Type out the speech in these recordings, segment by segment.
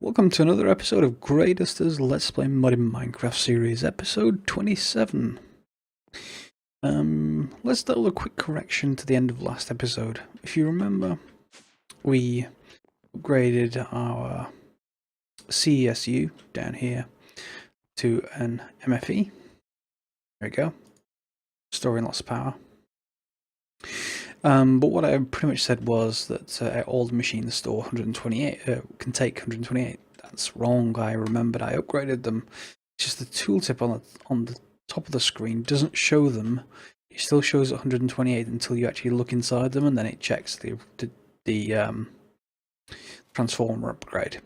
Welcome to another episode of Greatest's Let's Play Mod in Minecraft series, episode 27. Let's do a quick correction to the end of last episode. If you remember, we upgraded our CESU down here to an MFE. There we go. Storing lots of power. But what I pretty much said was that all the machines store 128, can take 128. That's wrong. I remembered I upgraded them. It's just the tooltip on the top of the screen doesn't show them. It still shows 128 until you actually look inside them, and then it checks the transformer upgrade.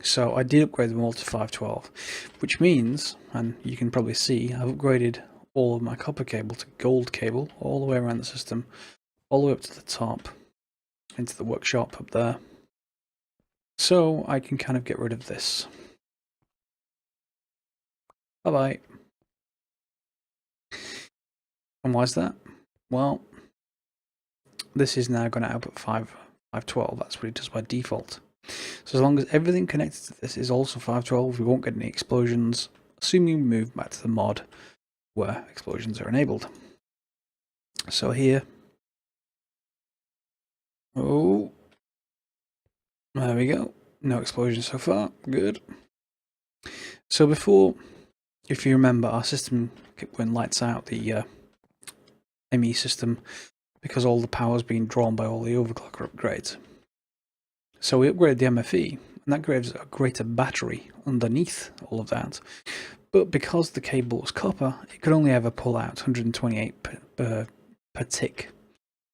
So I did upgrade them all to 512, which means, and you can probably see, I've upgraded all of my copper cable to gold cable all the way around the system, all the way up to the top, into the workshop up there. So I can kind of get rid of this. Bye-bye. And why is that? Well, this is now going to output 512. That's what it does by default. So as long as everything connected to this is also 512, we won't get any explosions, assuming we move back to the mod where explosions are enabled. So here, oh, there we go. No explosions so far. Good. So before, if you remember, our system went lights out, the ME system, because all the power is being drawn by all the overclocker upgrades. So we upgraded the MFE, and that gives a greater battery underneath all of that. But because the cable was copper, it could only ever pull out 128 per tick.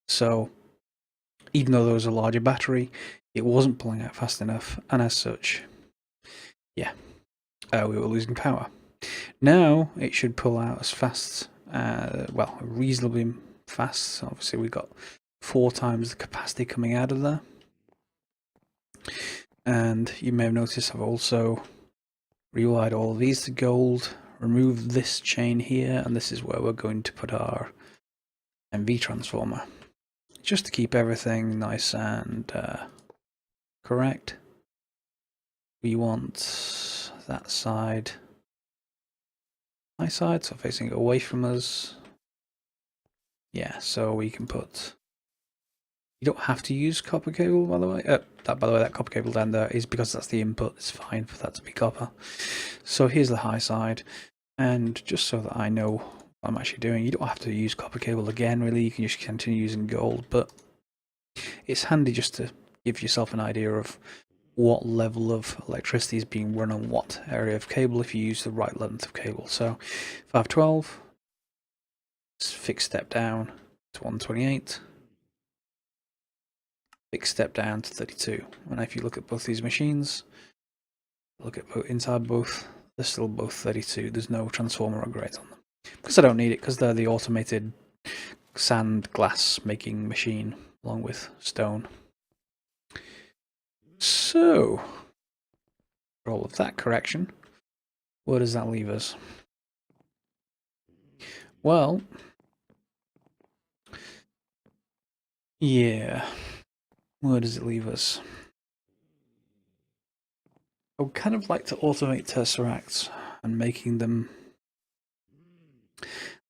So even though there was a larger battery, it wasn't pulling out fast enough, and as such, yeah, we were losing power. Now it should pull out as fast, well, reasonably fast. Obviously, we got 4 times the capacity coming out of there. And you may have noticed I've also rewired all of these to gold, removed this chain here, and this is where we're going to put our MV transformer, just to keep everything nice and correct. We want that side, my side, so facing away from us. Yeah, so we can put, you don't have to use copper cable, by the way. That copper cable down there is because that's the input. It's fine for that to be copper. So here's the high side, and just so that I know what I'm actually doing, you don't have to use copper cable again, really. You can just continue using gold, but it's handy just to give yourself an idea of what level of electricity is being run on what area of cable if you use the right length of cable. So 512, fixed step down to 128, fixed step down to 32. And if you look at both these machines, look at inside both, they're still both 32. There's no transformer upgrades on them because I don't need it, because they're the automated sand glass making machine along with stone. So, for all of that correction, where does that leave us? Well, yeah, where does it leave us? I would kind of like to automate Tesseracts and making them.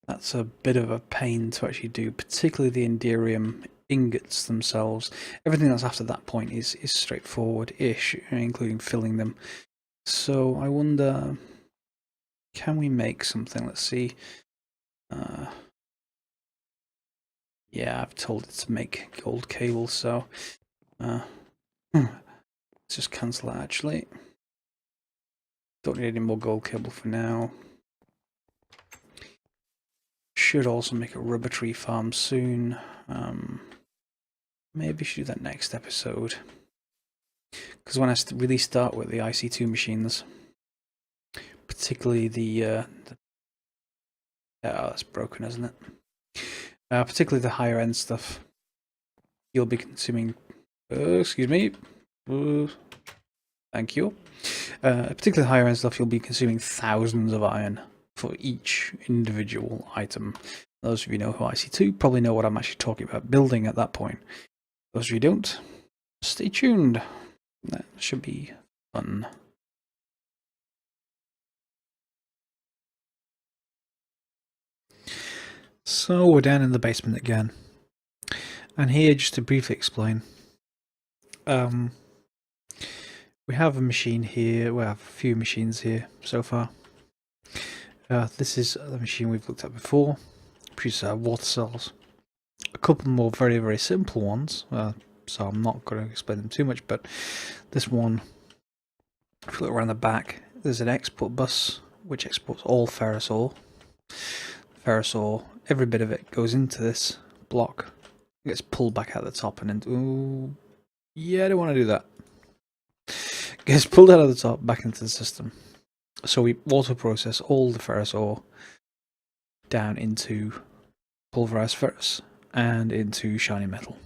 That's a bit of a pain to actually do, particularly the Enderium ingots themselves. Everything that's after that point is straightforward-ish, including filling them. So I wonder, can we make something? Let's see. Yeah, I've told it to make gold cable, so let's just cancel that actually. Don't need any more gold cable for now. Should also make a rubber tree farm soon. Maybe should do that next episode, because when I really start with the IC2 machines, particularly the oh, that's broken, isn't it? Particularly the higher end stuff, you'll be consuming. Excuse me. Thank you. Particularly higher end stuff, you'll be consuming thousands of iron for each individual item. Those of you who know IC2 probably know what I'm actually talking about building at that point. Those of you who don't, stay tuned. That should be Done. So we're down in the basement again. And here, just to briefly explain, we have a machine here, we have a few machines here so far. This is the machine we've looked at before, produces our water cells. A couple more very, very simple ones, so I'm not going to explain them too much, but this one, if you look around the back, there's an export bus which exports all ferrous ore. Ferrous ore, every bit of it goes into this block, it gets pulled back out the top and then, ooh, yeah, I don't want to do that. It gets pulled out of the top back into the system. So we auto process all the ferrous ore down into pulverized ferrous and into shiny metal.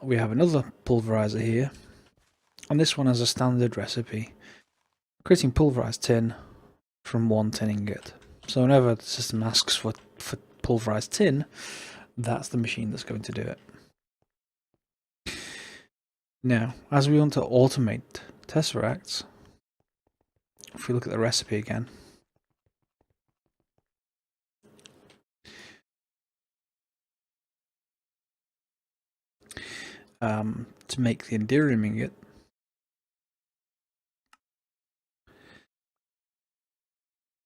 We have another pulverizer here, and this one has a standard recipe, creating pulverized tin from 1 tin ingot. So whenever the system asks for pulverized tin, that's the machine that's going to do it. Now, as we want to automate Tesseracts, if we look at the recipe again, to make the Enderium ingot,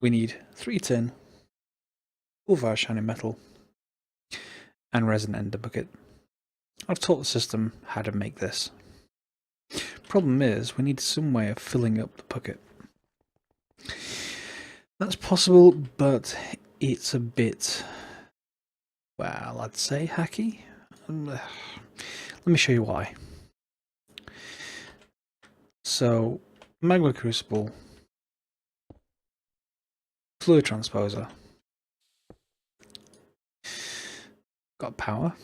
we need 3 tin, pulverized shiny metal, and resin ender bucket. I've taught the system how to make this. Problem is, we need some way of filling up the bucket. That's possible, but it's a bit, well, I'd say hacky. Let me show you why. So, magma crucible, fluid transposer, got power.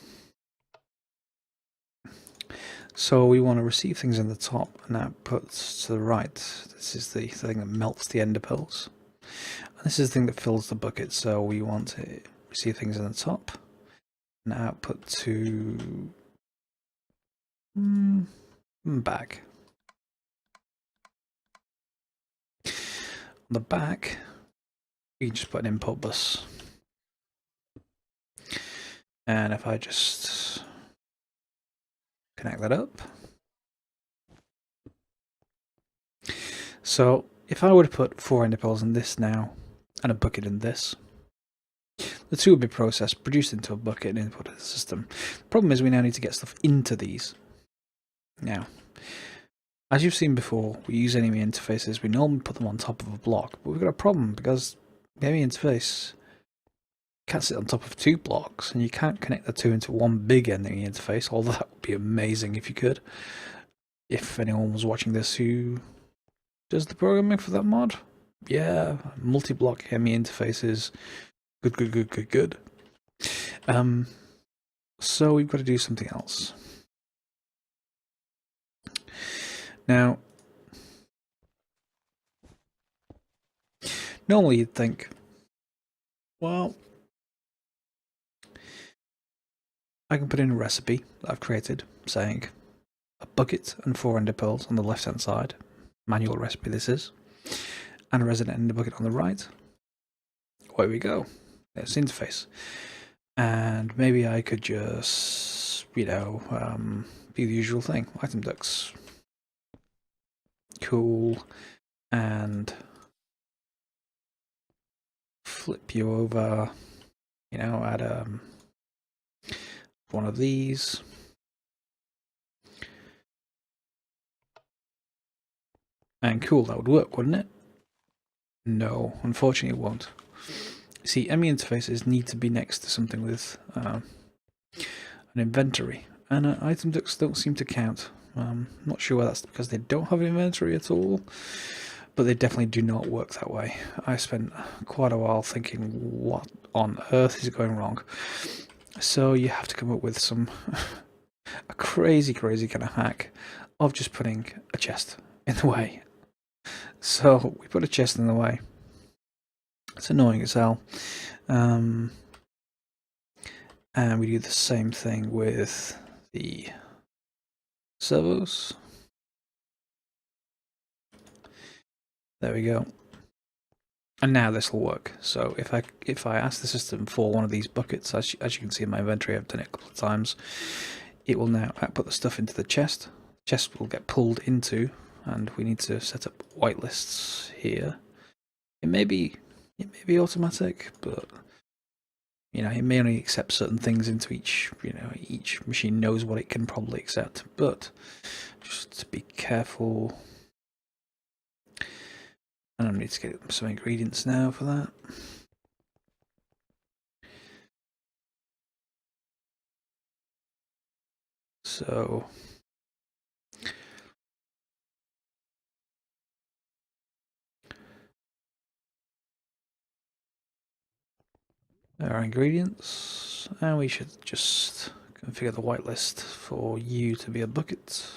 So we want to receive things in the top and output to the right. This is the thing that melts the ender pearls. And this is the thing that fills the bucket, so we want to receive things in the top and output to back. On the back, we can just put an input bus. And if I just connect that up. So if I were to put 4 ender pearls in this now and a bucket in this, the two would be processed, produced into a bucket and input into the system. The problem is we now need to get stuff into these. Now, as you've seen before, we use enemy interfaces, we normally put them on top of a block, but we've got a problem because the enemy interface can't sit on top of 2 blocks, and you can't connect the 2 into one big enemy interface, although that would be amazing if you could. If anyone was watching this who does the programming for that mod, yeah, multi-block enemy interfaces, good. So we've got to do something else. Now, normally you'd think, well, I can put in a recipe that I've created saying a bucket and 4 ender pearls on the left hand side, manual recipe this is, and a resin ender bucket on the right. Away we go. There's the interface. And maybe I could just, do the usual thing. Item ducts. Cool. And flip you over, add one of these. And cool, that would work, wouldn't it? No, unfortunately it won't. See, enemy interfaces need to be next to something with an inventory, and item ducts don't seem to count. Not sure whether that's because they don't have an inventory at all, but they definitely do not work that way. I spent quite a while thinking, what on earth is going wrong? So you have to come up with a crazy kind of hack of just putting a chest in the way. So we put a chest in the way. It's annoying as hell. And we do the same thing with the servos. There we go. And now this will work. So if I ask the system for one of these buckets, as you can see in my inventory, I've done it a couple of times, it will now output the stuff into the chest. The chest will get pulled into, and we need to set up whitelists here. It may be automatic, but you know, it may only accept certain things into each. You know, each machine knows what it can probably accept, but just to be careful. And I need to get some ingredients now for that. So our ingredients, and we should just configure the whitelist for you to be a bucket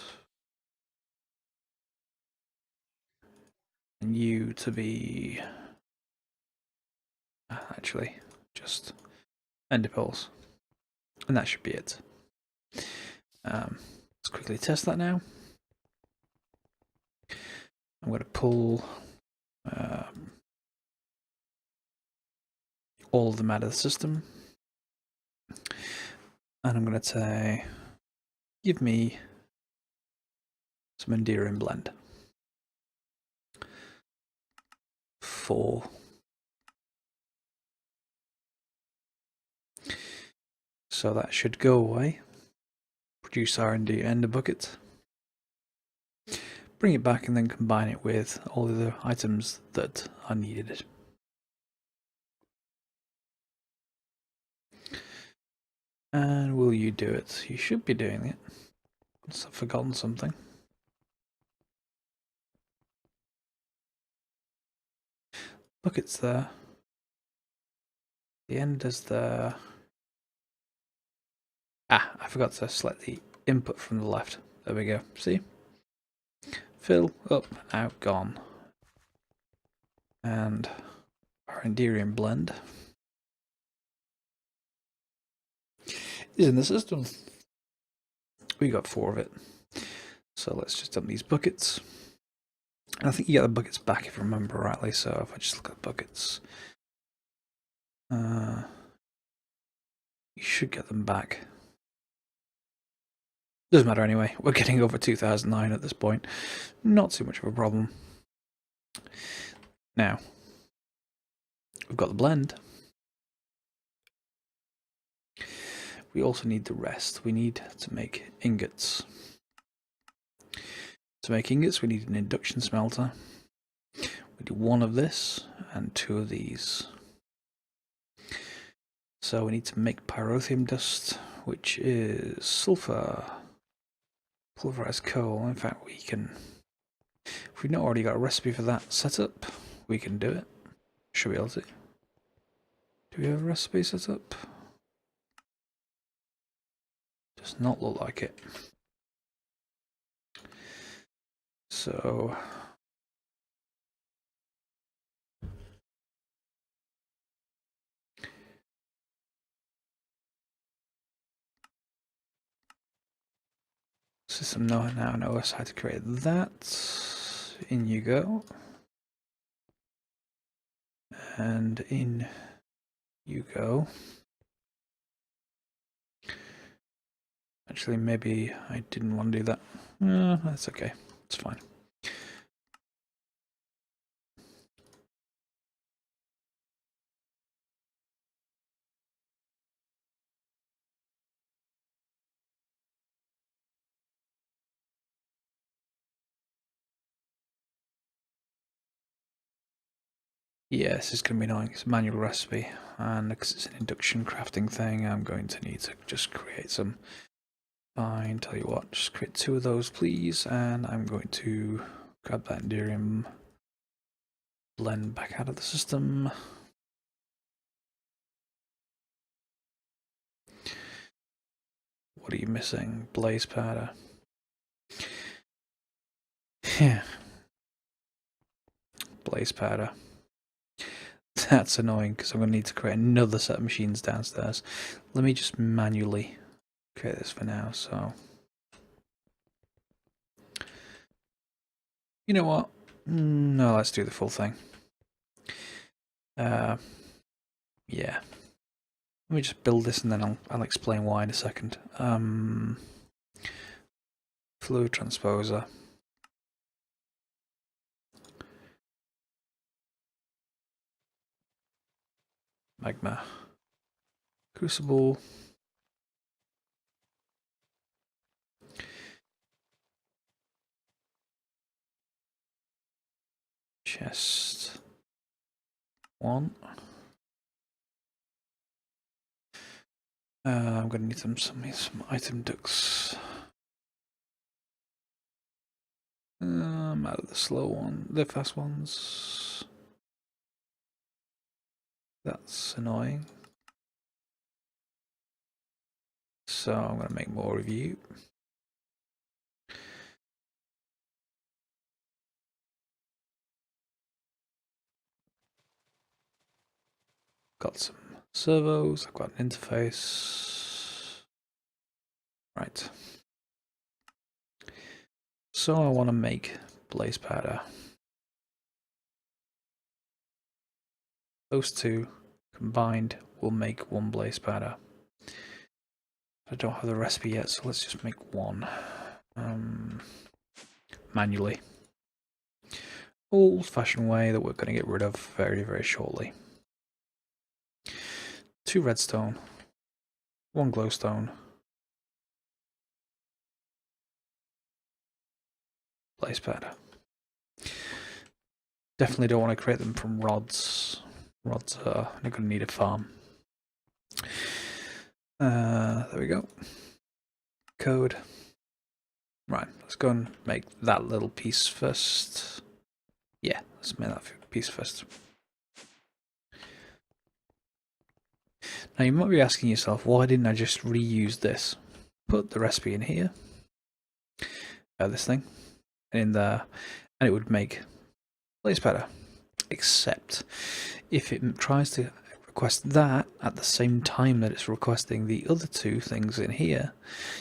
and you to be actually just ender pearls, and that should be it. Let's quickly test that now. I'm going to pull all of them out of the system, and I'm going to say, give me some Endearing blend. 4. So that should go away. Produce R&D ender bucket. Bring it back and then combine it with all the other items that are needed. And will you do it? You should be doing it. Unless I've forgotten something. Bucket's there. The ender's there. Ah, I forgot to select the input from the left. There we go. See? Fill, up, out, gone. And our Endearing blend is in the system. We got 4 of it. So let's just dump these buckets. And I think you get the buckets back if I remember rightly, so if I just look at buckets, you should get them back. Doesn't matter anyway, we're getting over 2009 at this point. Not too much of a problem. Now, we've got the blend. We also need the rest. We need to make ingots. To make ingots, we need an induction smelter. We do 1 of this and 2 of these. So we need to make pyrotheum dust, which is sulfur, pulverized coal. In fact, we can, if we've not already got a recipe for that set up, we can do it. Should be able to. Do we have a recipe set up? Does not look like it. So system now knows how to create that. In you go. And in you go. Actually, maybe I didn't want to do that. That's okay. It's fine. Yeah, this is going to be annoying. It's a manual recipe, and because it's an induction crafting thing, I'm going to need to just create some. Fine, tell you what, just create 2 of those, please, and I'm going to grab that Endearing blend back out of the system. What are you missing? Blaze powder. Yeah. Blaze powder. That's annoying because I'm going to need to create another set of machines downstairs. Let me just manually create this for now, so. You know what? No, let's do the full thing. Yeah. Let me just build this and then I'll explain why in a second. Fluid transposer. Magma. Crucible. Chest. 1. I'm going to need some item ducts. Out of the slow one, the fast ones. That's annoying. So I'm going to make more of you. Got some servos, I've got an interface. Right. So I want to make blaze powder. Those two combined will make 1 blaze powder. I don't have the recipe yet, so let's just make 1 manually. Old-fashioned way that we're going to get rid of very, very shortly. 2 redstone, 1 glowstone, blaze powder. Definitely don't want to create them from rods. Rods are going to need a farm. There we go. Code. Right, let's go and make that little piece first. Yeah, let's make that piece first. Now you might be asking yourself, why didn't I just reuse this? Put the recipe in here, this thing, and in there, and it would make blaze powder. Except if it tries to request that at the same time that it's requesting the other 2 things in here,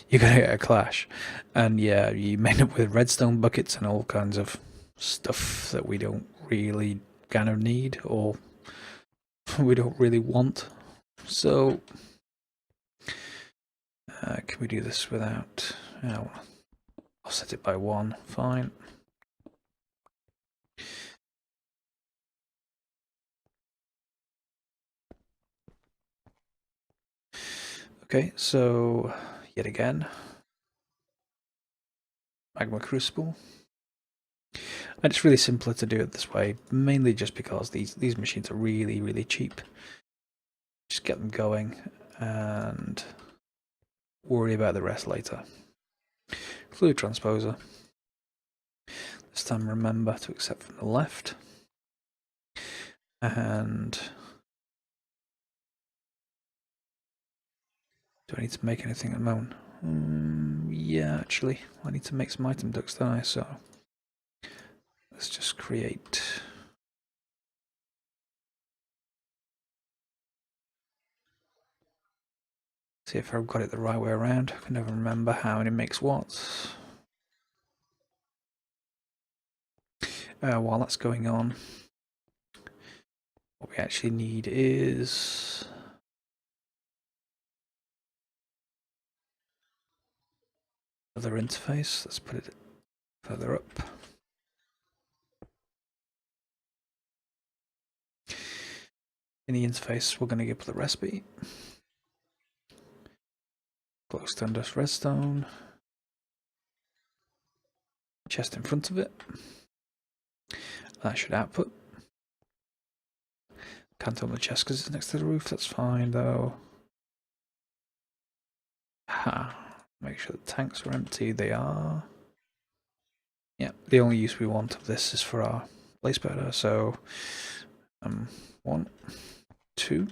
you're going to get a clash. And yeah, you may end up with redstone buckets and all kinds of stuff that we don't really kind of need or we don't really want. So can we do this without... I'll set it by 1, fine. Okay, so yet again, magma crucible. And it's really simpler to do it this way, mainly just because these machines are really, really cheap. Just get them going and worry about the rest later. Fluid transposer. This time remember to accept from the left. And do I need to make anything at the moment? Yeah, actually, I need to make some item ducts, don't I? So let's just create. See if I've got it the right way around. I can never remember how many makes what. While that's going on, what we actually need is another interface. Let's put it further up. In the interface, we're going to give the recipe. Glowstone, dust, redstone. Chest in front of it. That should output. Can't open the chest because it's next to the roof. That's fine though. Make sure the tanks are empty. They are. Yeah, the only use we want of this is for our blaze powder. So 1, 2.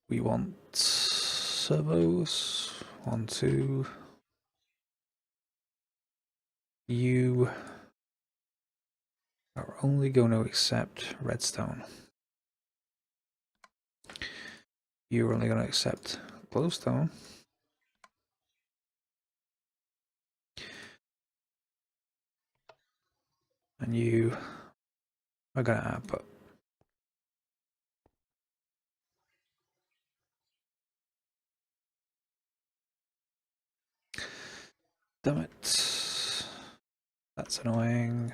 We want servos. 1, 2. You are only going to accept redstone. You're only going to accept glowstone. and you are going to output. Damn it. That's annoying.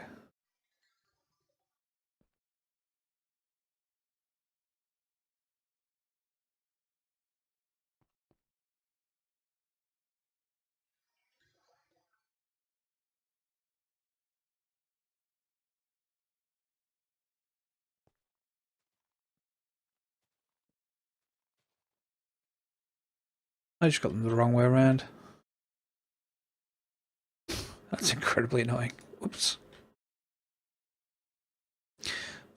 I just got them the wrong way around. That's incredibly annoying. Whoops.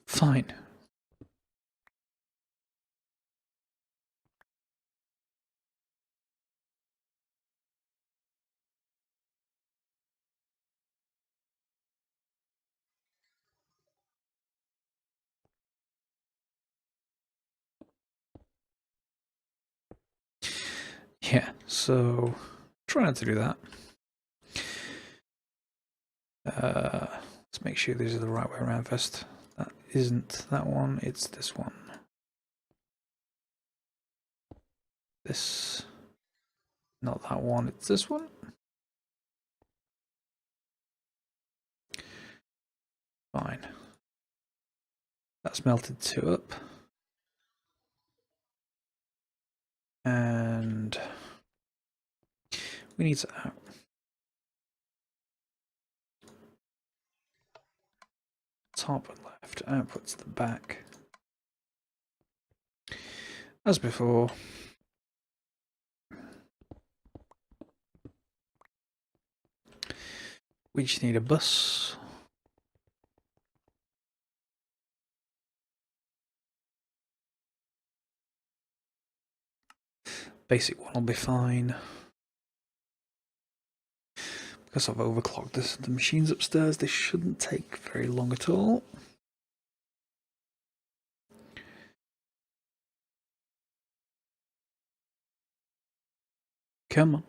Fine. Yeah, so try not to do that. Let's make sure these are the right way around first. That isn't that one, it's this one. This, not that one, it's this one. Fine. That's melted 2 up. And we need to out. Top and left, output to the back. As before. We just need a bus. Basic one will be fine. Because I've overclocked the machines upstairs, this shouldn't take very long at all. Come on.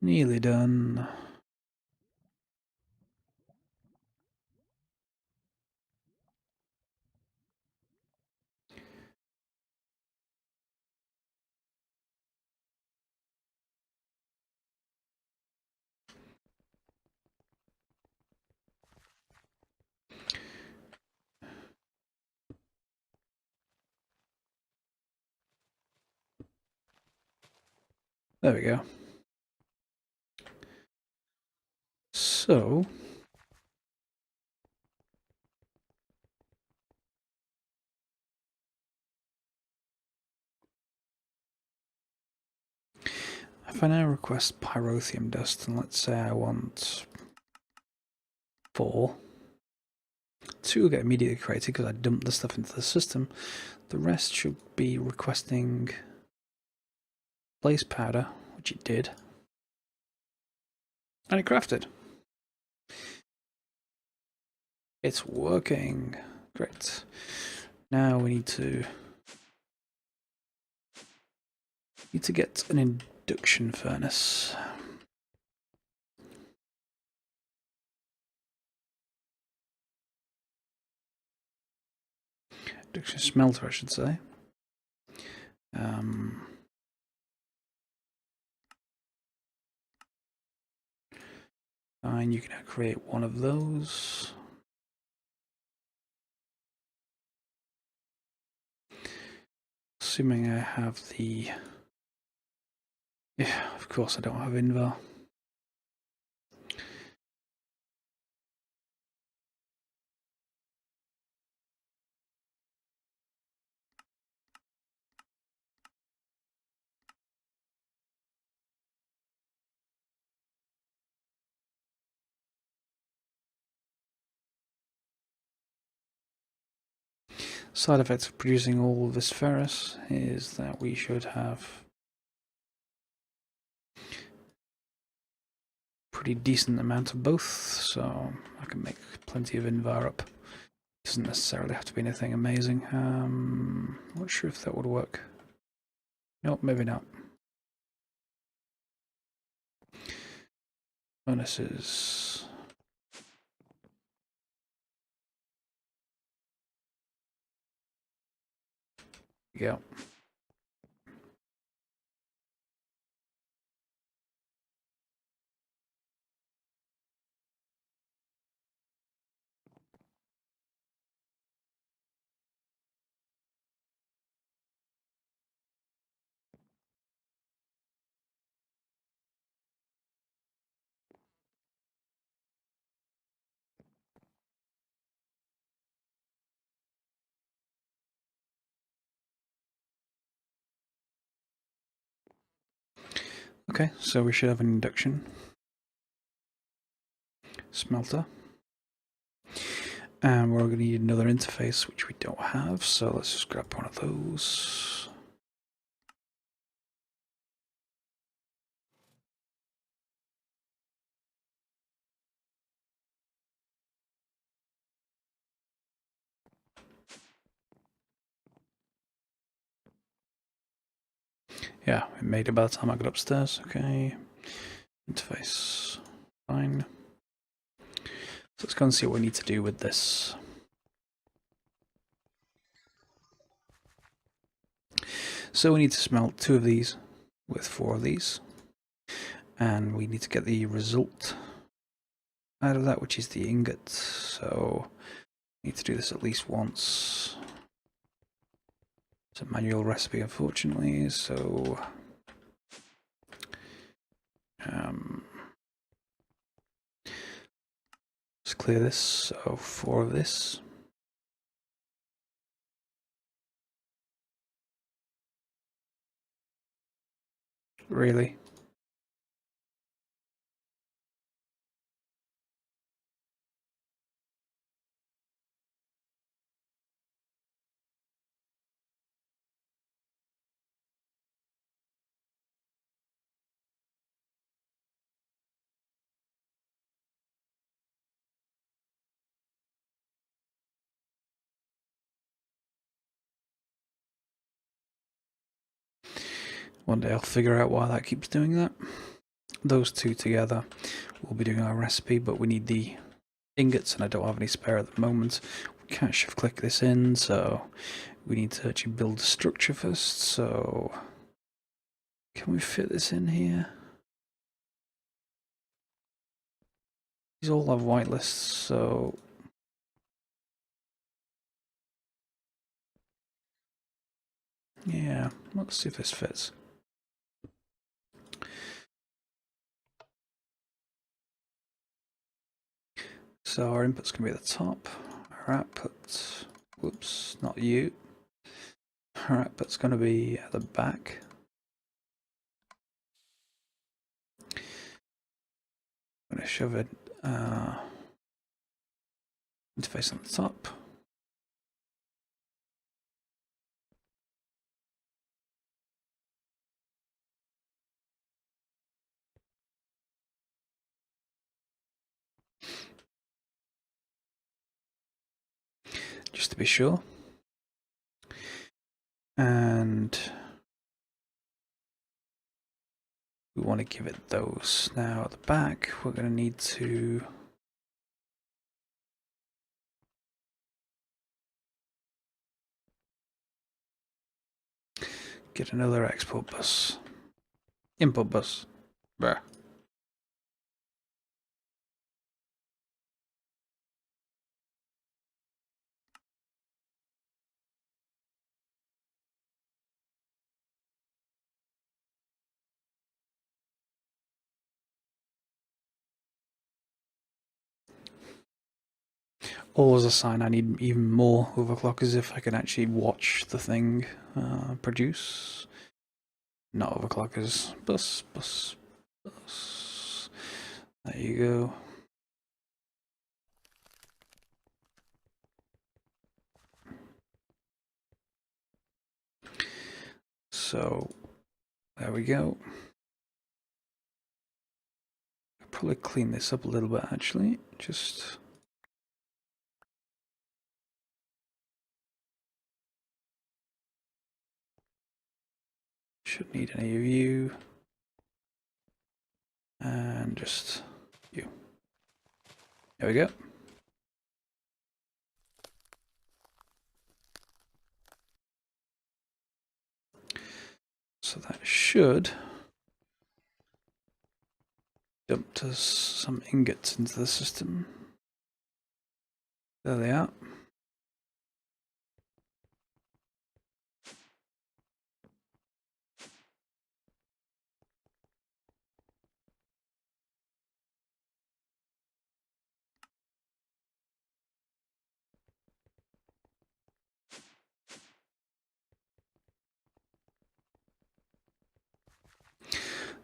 Nearly done. There we go. So if I now request pyrotheum dust, and let's say I want 4, 2 will get immediately created because I dumped the stuff into the system. The rest should be requesting blaze powder, which it did, and it crafted. It's working. Great. Now we need to get an induction furnace. Induction smelter, I should say. Fine, you can create one of those. Assuming I have the... Yeah, of course I don't have Invar. Side effects of producing all of this ferrous is that we should have pretty decent amount of both, so I can make plenty of Invar up. Doesn't necessarily have to be anything amazing. Not sure if that would work. Nope, maybe not. Furnaces. Yeah. Okay, so we should have an induction smelter. And we're going to need another interface, which we don't have, so let's just grab one of those. Yeah, it made it by the time I got upstairs. Okay, interface, fine. So let's go and see what we need to do with this. So we need to smelt 2 of these with 4 of these. And we need to get the result out of that, which is the ingot. So we need to do this at least once. It's a manual recipe, unfortunately, so let's clear this. So 4 of this. Really? One day I'll figure out why that keeps doing that. Those 2 together will be doing our recipe, but we need the ingots, and I don't have any spare at the moment. We can't shift click this in, so we need to actually build a structure first. So can we fit this in here? These all have white lists, so yeah, let's see if this fits. So our input's going to be at the top, our output, whoops, not you. Our output's going to be at the back. I'm going to shove it interface on the top. Just to be sure. And we want to give it those. Now at the back, we're going to need to get another export bus. Input bus. Bruh. Always a sign I need even more overclockers if I can actually watch the thing produce. Not overclockers. Bus, bus, bus. There you go. So, there we go. I'll probably clean this up a little bit actually. Just Shouldn't need any of you. And just you. There we go. So that should dump us some ingots into the system. There they are.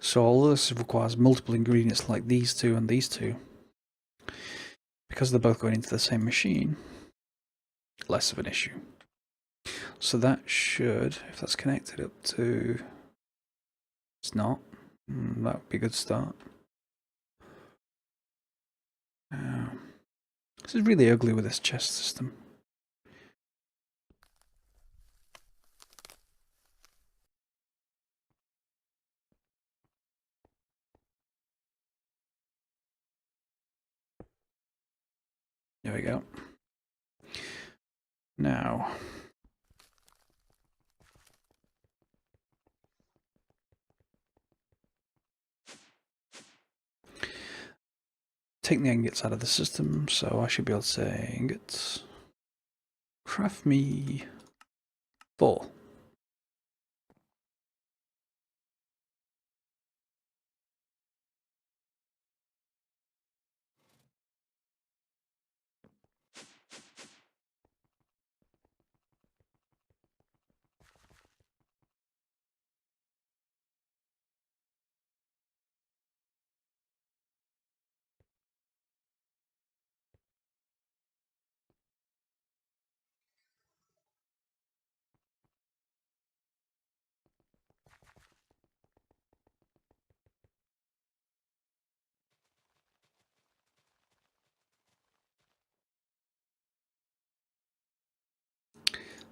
So although this requires multiple ingredients like these two and these two, because they're both going into the same machine, less of an issue. So that should, if that's connected up to, it's not, that would be a good start. This is really ugly with this chest system. There we go. Now, take the ingots out of the system, so I should be able to say ingots. Craft me 4.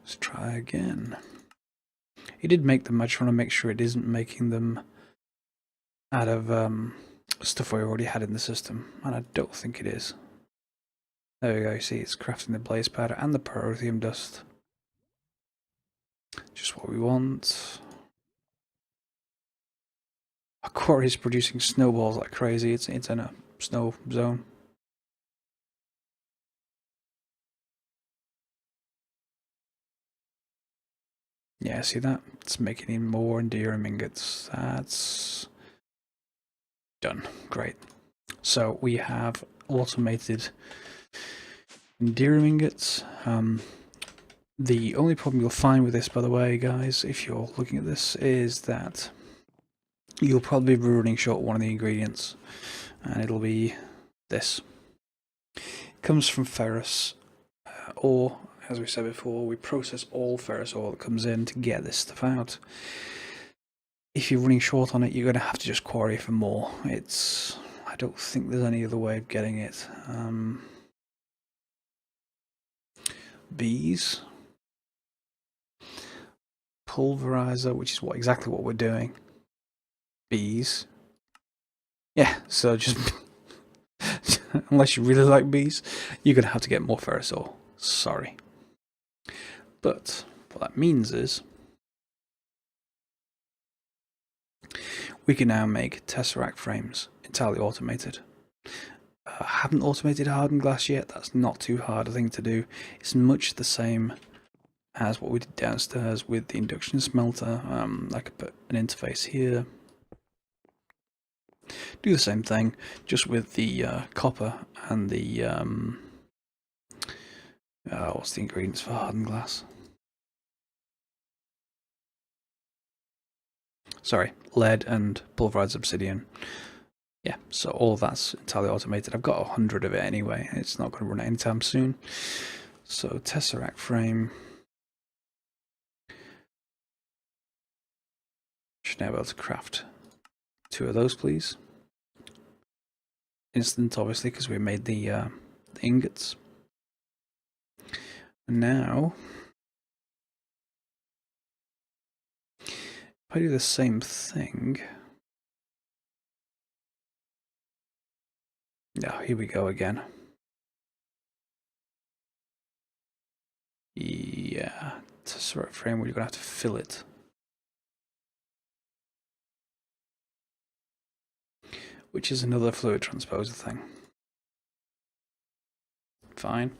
Let's try again. He did make them, I just want to make sure it isn't making them out of stuff we already had in the system, and I don't think it is. There we go, you see it's crafting the blaze powder and the pyrotheum dust. Just what we want. Our quarry is producing snowballs like crazy, it's in a snow zone. Yeah, see that? It's making even more endearing ingots. That's done. Great. So we have automated endearing ingots. The only problem you'll find with this, by the way, guys, if you're looking at this, is that you'll probably be running short one of the ingredients, and it'll be this. It comes from ferrous ore. As we said before, we process all ferrous ore that comes in to get this stuff out. If you're running short on it, you're going to have to just quarry for more. I don't think there's any other way of getting it. Bees. Pulverizer, which is exactly what we're doing. Bees. Yeah, so just unless you really like bees, you're going to have to get more ferrous ore. Sorry. But what that means is we can now make Tesseract frames entirely automated. I haven't automated Hardened Glass yet. That's not too hard a thing to do. It's much the same as what we did downstairs with the Induction Smelter. I could put an interface here. Do the same thing, just with the copper and the what's the ingredients for Hardened Glass? Sorry, lead and pulverized obsidian. Yeah, so all that's entirely automated. I've got 100 of it anyway. It's not going to run out anytime soon. So Tesseract frame. Should now be able to craft 2 of those, please. Instant, obviously, because we made the ingots. And now, if I do the same thing. Now, here we go again. Yeah, Tesseract frame where you're going to have to fill it. Which is another fluid transposer thing. Fine.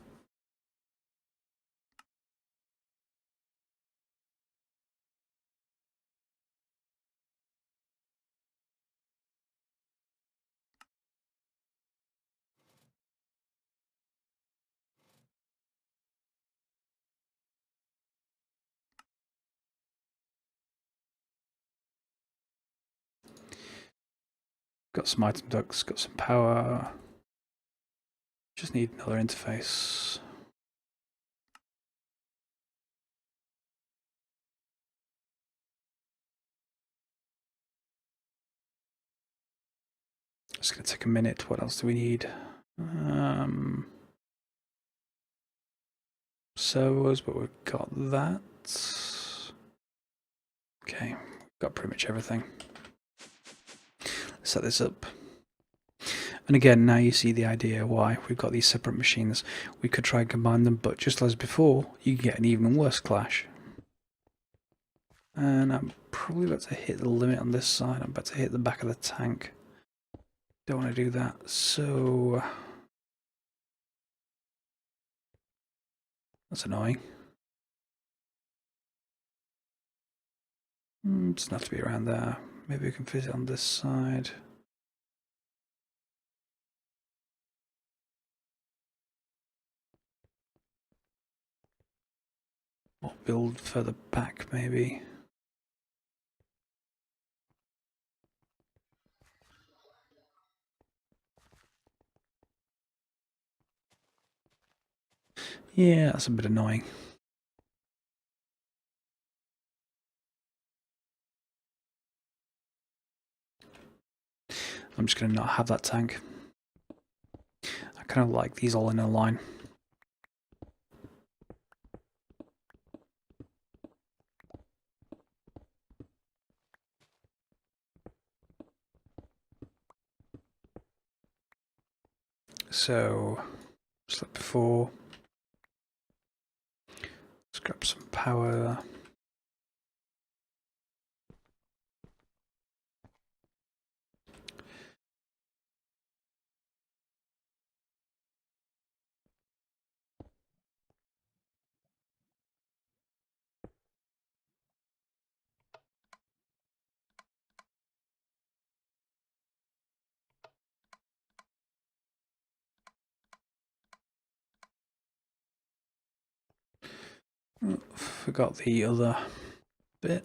Got some item ducts, got some power. Just need another interface. It's going to take a minute. What else do we need? Servos, but we've got that. Okay, got pretty much everything. Set this up. And again, now you see the idea why we've got these separate machines. We could try and combine them, but just as before, you can get an even worse clash. And I'm probably about to hit the limit on this side. I'm about to hit the back of the tank. Don't want to do that, so that's annoying. Doesn't have to be around there. Maybe we can fit it on this side. Or build further back, maybe. Yeah, that's a bit annoying. I'm just going to not have that tank. I kind of like these all in a line. So, just like before, let's grab some power. Oh, forgot the other bit.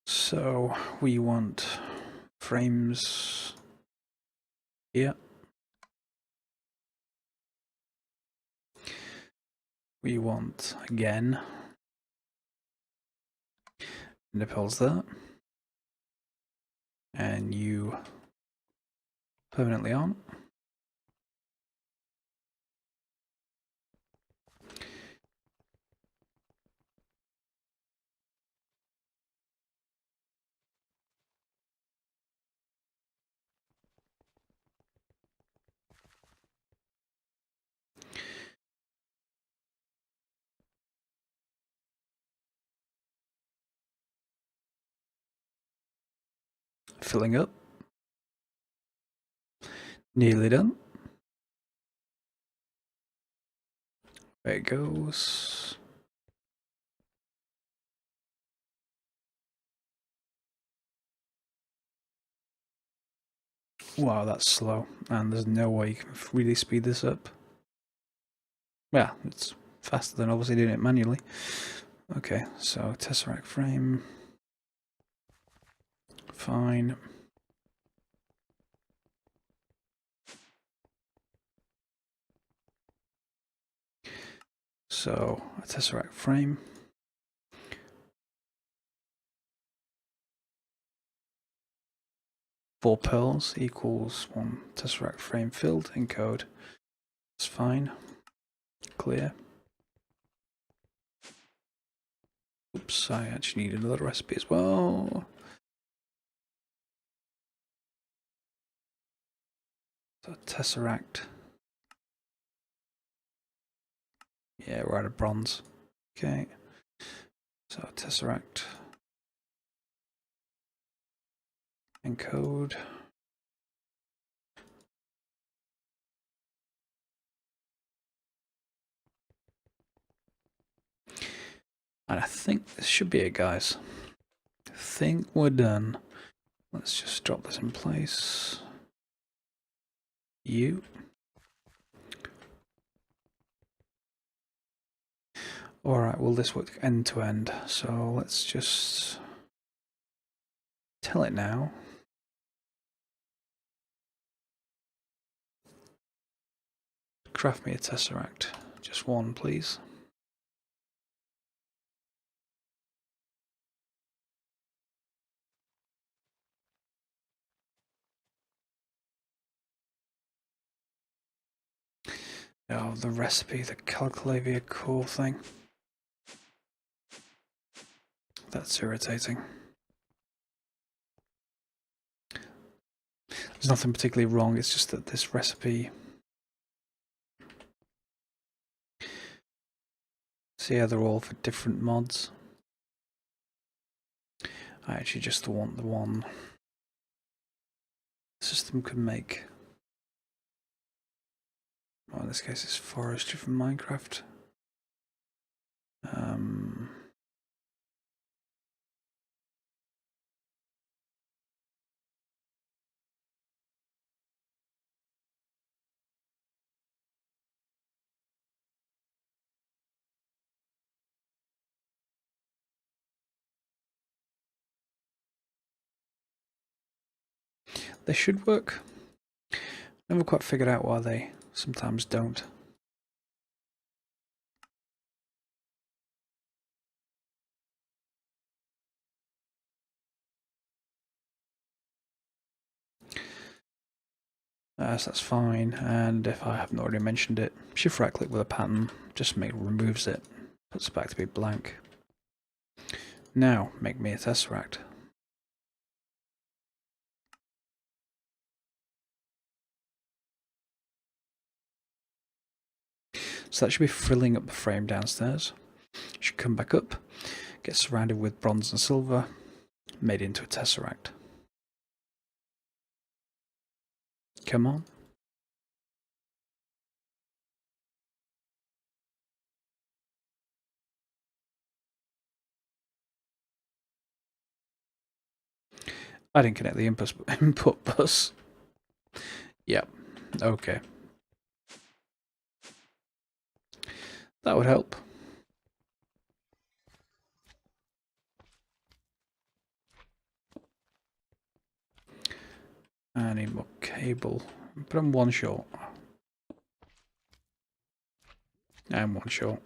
So we want frames here. We want, again, nipples there. And you permanently on. Filling up. Nearly done. There it goes. Wow, that's slow, and there's no way you can really speed this up. Well, it's faster than obviously doing it manually. Okay, so Tesseract frame. Fine. So, a Tesseract frame. Four pearls equals one Tesseract frame filled. Encode. It's fine. Clear. Oops, I actually need another recipe as well. So Tesseract. Yeah, we're out of bronze. Okay. So Tesseract. Encode. And I think this should be it, guys. I think we're done. Let's just drop this in place. You. Alright, will this work end to end? So let's just tell it now. Craft me a Tesseract. Just one, please. Oh, the recipe, the Calclavia core thing. That's irritating. There's nothing particularly wrong, it's just that this recipe... See how they're all for different mods. I actually just want the one the system could make. Well, in this case it's forestry from Minecraft. They should work. Never quite figured out why they sometimes don't. So that's fine, and if I haven't already mentioned it, shift right click with a pattern, just removes it, puts it back to be blank. Now, make me a Tesseract. So that should be filling up the frame downstairs. Should come back up, get surrounded with bronze and silver, made into a Tesseract. Come on. I didn't connect the input bus. Yep, okay. That would help. I need more cable, but I'm one short. I'm one short.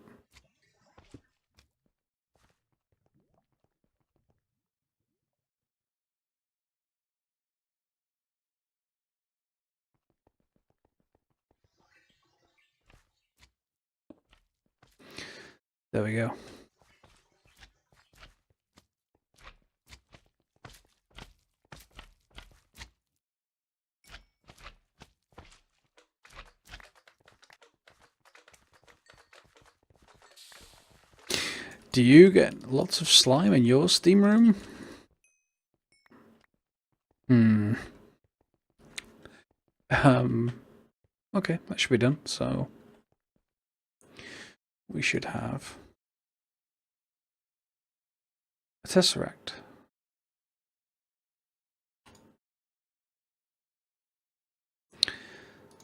There we go. Do you get lots of slime in your steam room? Okay, that should be done. So we should have a Tesseract.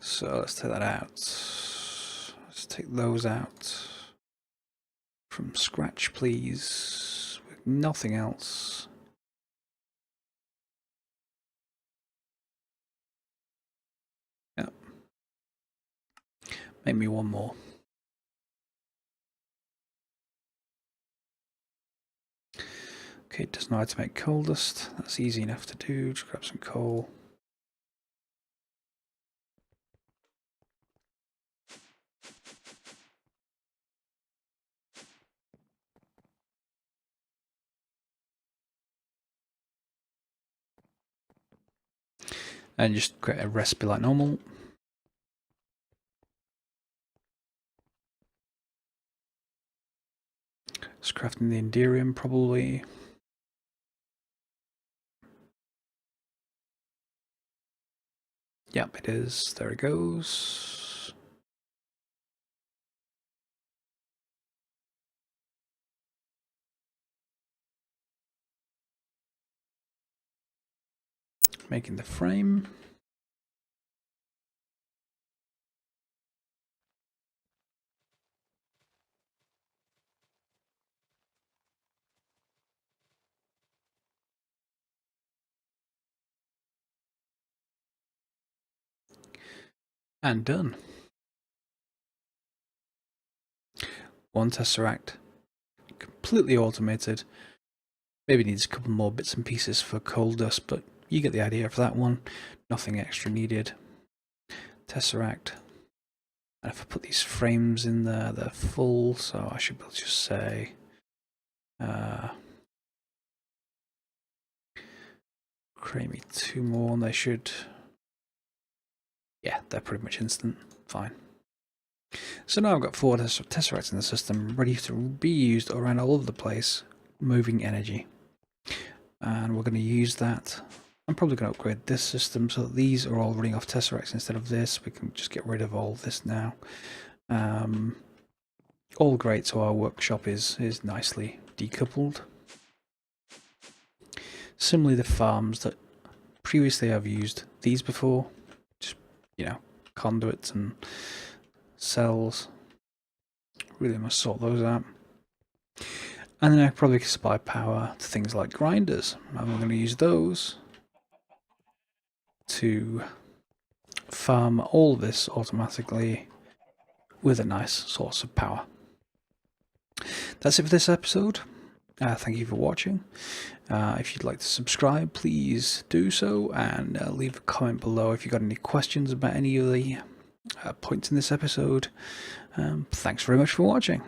So let's take that out. Let's take those out from scratch, please, with nothing else. Yep. Make me one more. Okay, it doesn't know how to make coal dust. That's easy enough to do. Just grab some coal. And just create a recipe like normal. Just crafting the Enderium probably. Yep, it is. There it goes. Making the frame. And done. One Tesseract. Completely automated. Maybe needs a couple more bits and pieces for coal dust, but you get the idea for that one. Nothing extra needed. Tesseract. And if I put these frames in there, they're full, so I should be able to just say create me 2 more and they should, yeah, they're pretty much instant. Fine. So now I've got 4 Tesseracts in the system ready to be used around all over the place, moving energy. And we're going to use that. I'm probably going to upgrade this system so that these are all running off Tesseracts instead of this. We can just get rid of all this now. All great, so our workshop is nicely decoupled. Similarly, the farms that previously I've used these before, just, you know, conduits and cells. Really must sort those out. And then I probably supply power to things like grinders. And we're going to use those to farm all of this automatically with a nice source of power. That's it for this episode. Thank you for watching. If you'd like to subscribe, please do so, and leave a comment below if you've got any questions about any of the points in this episode. Thanks very much for watching.